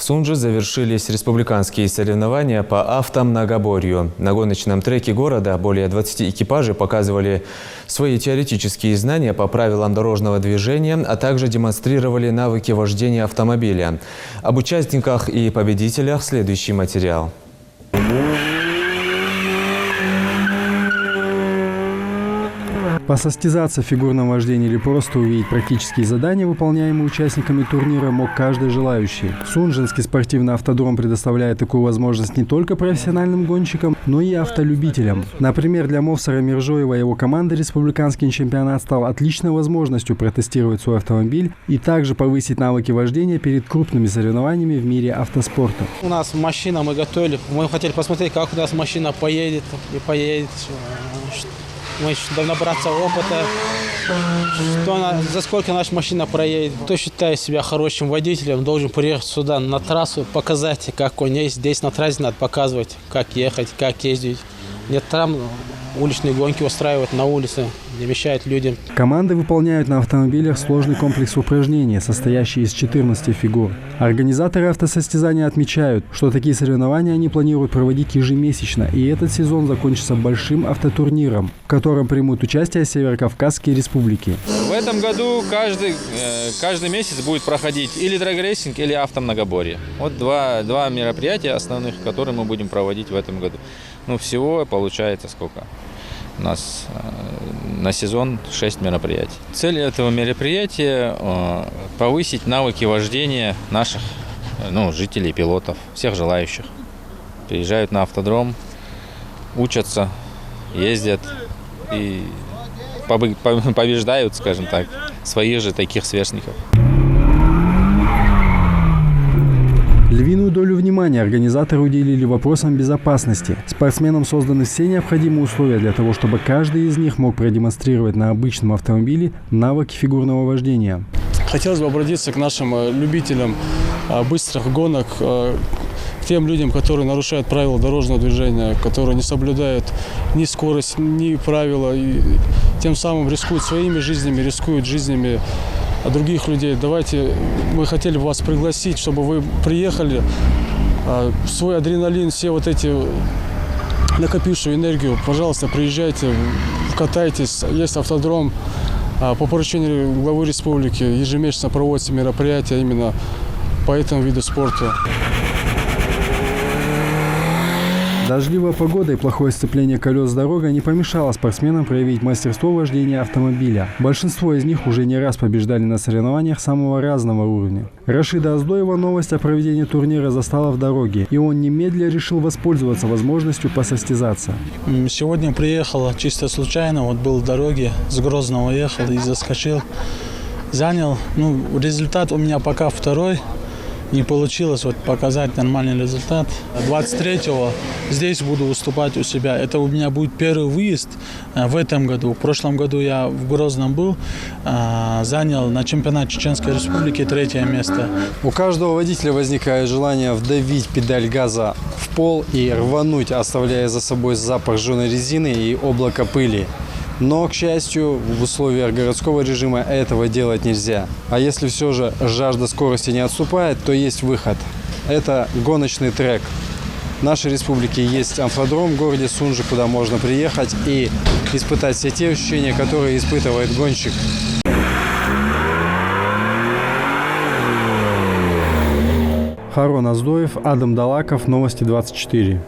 Сунже завершились республиканские соревнования по автомногоборью. На гоночном треке города более 20 экипажей показывали свои теоретические знания по правилам дорожного движения, а также демонстрировали навыки вождения автомобиля. Об участниках и победителях следующий материал. Посостязаться в фигурном вождении или просто увидеть практические задания, выполняемые участниками турнира, мог каждый желающий. Сунжинский спортивный автодром предоставляет такую возможность не только профессиональным гонщикам, но и автолюбителям. Например, для Мовсара Миржоева и его команды республиканский чемпионат стал отличной возможностью протестировать свой автомобиль и также повысить навыки вождения перед крупными соревнованиями в мире автоспорта. У нас машина, мы готовили, мы хотели посмотреть, как у нас машина поедет и поедет. Мы должны набраться опыта, за сколько наша машина проедет. Кто считает себя хорошим водителем, должен приехать сюда на трассу, показать, как он есть. Здесь на трассе надо показывать, как ехать, как ездить. Нет там уличные гонки устраивать на улице, не мешает людям. Команды выполняют на автомобилях сложный комплекс упражнений, состоящий из 14 фигур. Организаторы автосостязания отмечают, что такие соревнования они планируют проводить ежемесячно, и этот сезон закончится большим автотурниром, в котором примут участие Северокавказские республики. В этом году каждый месяц будет проходить или драг-рейсинг, или автомногоборье. Вот два мероприятия основных, которые мы будем проводить в этом году. Ну, всего получается сколько? У нас на сезон 6 мероприятий. Цель этого мероприятия – повысить навыки вождения наших жителей, пилотов, всех желающих. Приезжают на автодром, учатся, ездят и побеждают, скажем так, своих же таких сверстников. Львиную долю внимания организаторы уделили вопросам безопасности. Спортсменам созданы все необходимые условия для того, чтобы каждый из них мог продемонстрировать на обычном автомобиле навыки фигурного вождения. Хотелось бы обратиться к нашим любителям быстрых гонок, к тем людям, которые нарушают правила дорожного движения, которые не соблюдают ни скорость, ни правила, и тем самым рискуют своими жизнями, рискуют жизнями других людей. Давайте, мы хотели бы вас пригласить, чтобы вы приехали, свой адреналин, все вот эти накопившую энергию, пожалуйста, приезжайте, катайтесь. Есть автодром. По поручению главы республики ежемесячно проводятся мероприятия именно по этому виду спорта. Дождливая погода и плохое сцепление колес с дорогой не помешало спортсменам проявить мастерство вождения автомобиля. Большинство из них уже не раз побеждали на соревнованиях самого разного уровня. Рашида Оздоева новость о проведении турнира застала в дороге, и он немедленно решил воспользоваться возможностью посостязаться. Сегодня приехал чисто случайно, был в дороге, с Грозного ехал и заскочил. Занял, результат у меня пока второй. Не получилось показать нормальный результат. 23-го здесь буду выступать у себя. Это у меня будет первый выезд в этом году. В прошлом году я в Грозном был, занял на чемпионате Чеченской Республики 3-е место. У каждого водителя возникает желание вдавить педаль газа в пол и рвануть, оставляя за собой запах жженой резины и облако пыли. Но, к счастью, в условиях городского режима этого делать нельзя. А если все же жажда скорости не отступает, то есть выход. Это гоночный трек. В нашей республике есть автодром в городе Сунжи, куда можно приехать и испытать все те ощущения, которые испытывает гонщик. Харон Оздоев, Адам Далаков, Новости 24.